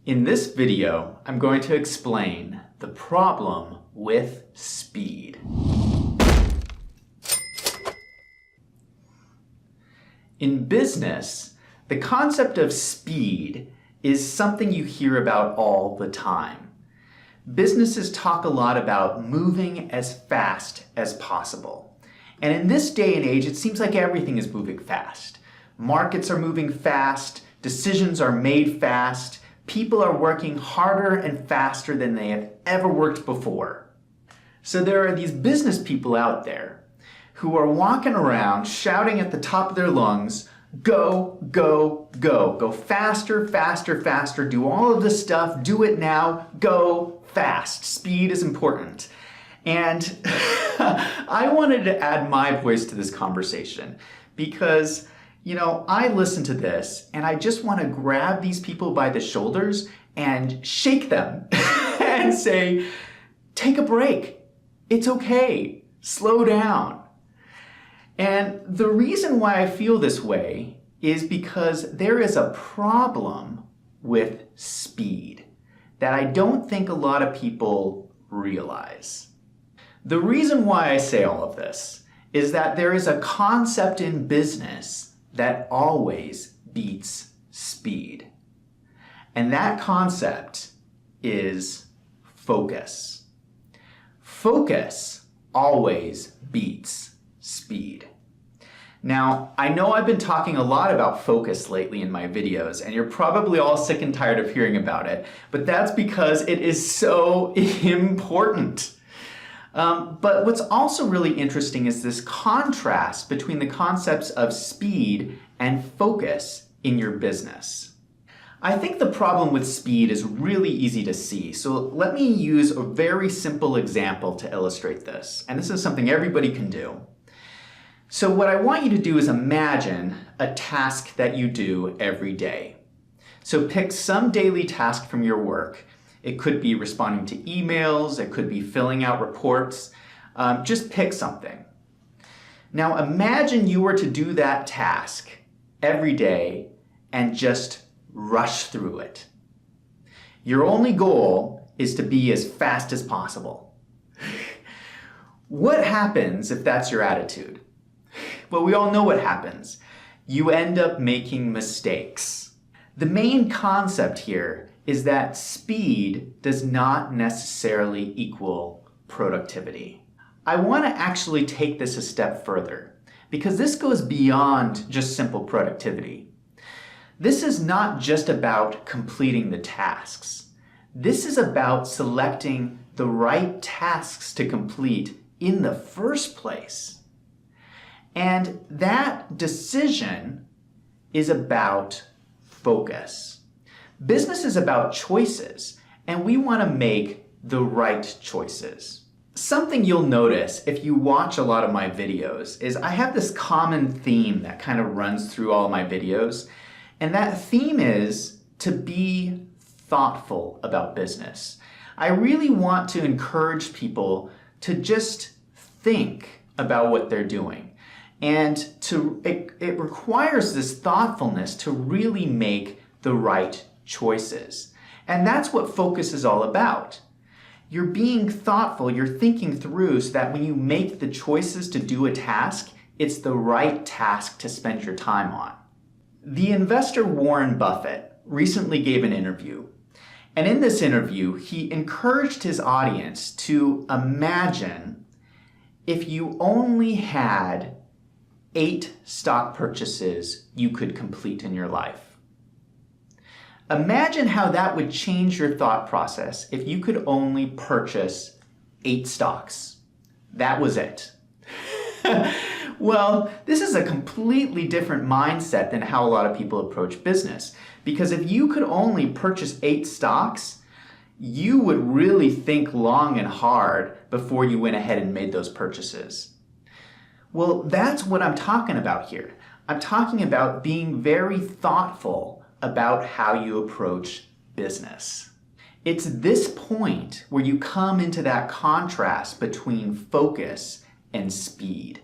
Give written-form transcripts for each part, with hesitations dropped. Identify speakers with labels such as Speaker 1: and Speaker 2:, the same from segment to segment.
Speaker 1: In this video, I'm going to explain the problem with speed. In business, the concept of speed is something you hear about all the time. Businesses talk a lot about moving as fast as possible. And in this day and age, it seems like everything is moving fast. Markets are moving fast, decisions are made fast, people are working harder and faster than they have ever worked before. So there are these business people out there who are walking around shouting at the top of their lungs, go, go, go. Go faster, faster, faster. Do all of this stuff. Do it now. Go fast. Speed is important. And I wanted to add my voice to this conversation because I listen to this and I just want to grab these people by the shoulders and shake them and say, take a break. It's okay. Slow down. And the reason why I feel this way is because there is a problem with speed that I don't think a lot of people realize. The reason why I say all of this is that there is a concept in business that always beats speed. And that concept is focus. Focus always beats speed. Now, I know I've been talking a lot about focus lately in my videos, and you're probably all sick and tired of hearing about it, but that's because it is so important. But what's also really interesting is this contrast between the concepts of speed and focus in your business. I think the problem with speed is really easy to see, so let me use a very simple example to illustrate this. And this is something everybody can do. So what I want you to do is imagine a task that you do every day. So pick some daily task from your work. It could be responding to emails, it could be filling out reports. Just pick something. Now imagine you were to do that task every day and just rush through it. Your only goal is to be as fast as possible. What happens if that's your attitude? Well, we all know what happens. You end up making mistakes. The main concept here is that speed does not necessarily equal productivity. I want to actually take this a step further because this goes beyond just simple productivity. This is not just about completing the tasks. This is about selecting the right tasks to complete in the first place. And that decision is about focus. Business is about choices, and we want to make the right choices. Something you'll notice if you watch a lot of my videos is I have this common theme that kind of runs through all my videos, and that theme is to be thoughtful about business. I really want to encourage people to just think about what they're doing. And it requires this thoughtfulness to really make the right choices. And that's what focus is all about. You're being thoughtful, you're thinking through so that when you make the choices to do a task, it's the right task to spend your time on. The investor Warren Buffett recently gave an interview. And in this interview, he encouraged his audience to imagine if you only had 8 stock purchases you could complete in your life. Imagine how that would change your thought process if you could only purchase 8 stocks. That was it. Well, this is a completely different mindset than how a lot of people approach business. Because if you could only purchase 8 stocks, you would really think long and hard before you went ahead and made those purchases. Well, that's what I'm talking about here. I'm talking about being very thoughtful about how you approach business. It's this point where you come into that contrast between focus and speed.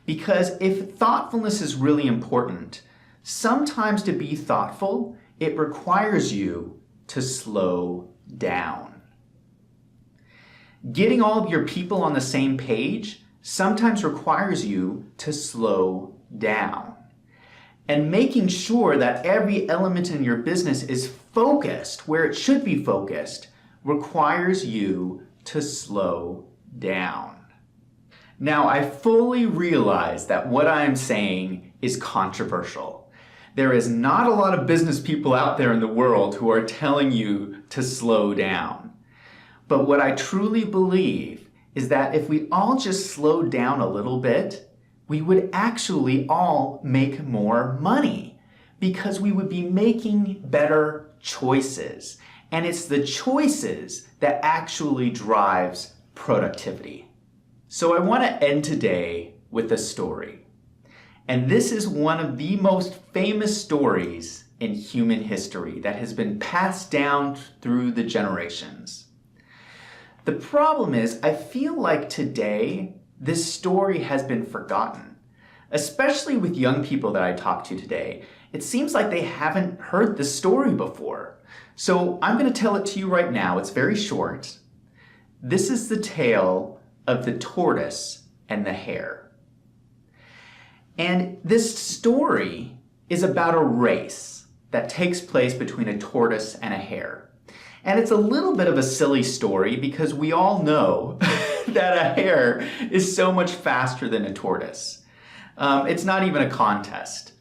Speaker 1: Because if thoughtfulness is really important, sometimes to be thoughtful, it requires you to slow down. Getting all of your people on the same page sometimes requires you to slow down. And making sure that every element in your business is focused where it should be focused requires you to slow down. Now, I fully realize that what I'm saying is controversial. There is not a lot of business people out there in the world who are telling you to slow down. But what I truly believe is that if we all just slowed down a little bit, we would actually all make more money because we would be making better choices. And it's the choices that actually drives productivity. So I want to end today with a story. And this is one of the most famous stories in human history that has been passed down through the generations. The problem is, I feel like today, this story has been forgotten. Especially with young people that I talk to today, it seems like they haven't heard the story before. So I'm going to tell it to you right now. It's very short. This is the tale of the tortoise and the hare. And this story is about a race that takes place between a tortoise and a hare. And it's a little bit of a silly story because we all know that a hare is so much faster than a tortoise. It's not even a contest.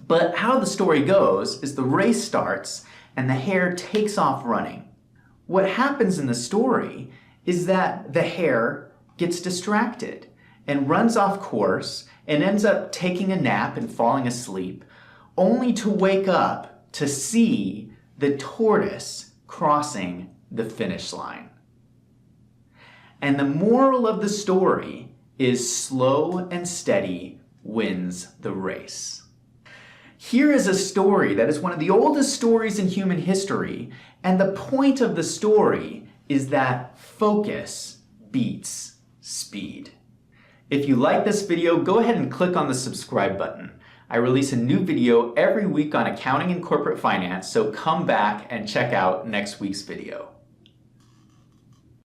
Speaker 1: But how the story goes is the race starts and the hare takes off running. What happens in the story is that the hare gets distracted and runs off course and ends up taking a nap and falling asleep, only to wake up to see the tortoise crossing the finish line. And the moral of the story is slow and steady wins the race. Here is a story that is one of the oldest stories in human history, and the point of the story is that focus beats speed. If you like this video, go ahead and click on the subscribe button. I release a new video every week on accounting and corporate finance, so come back and check out next week's video.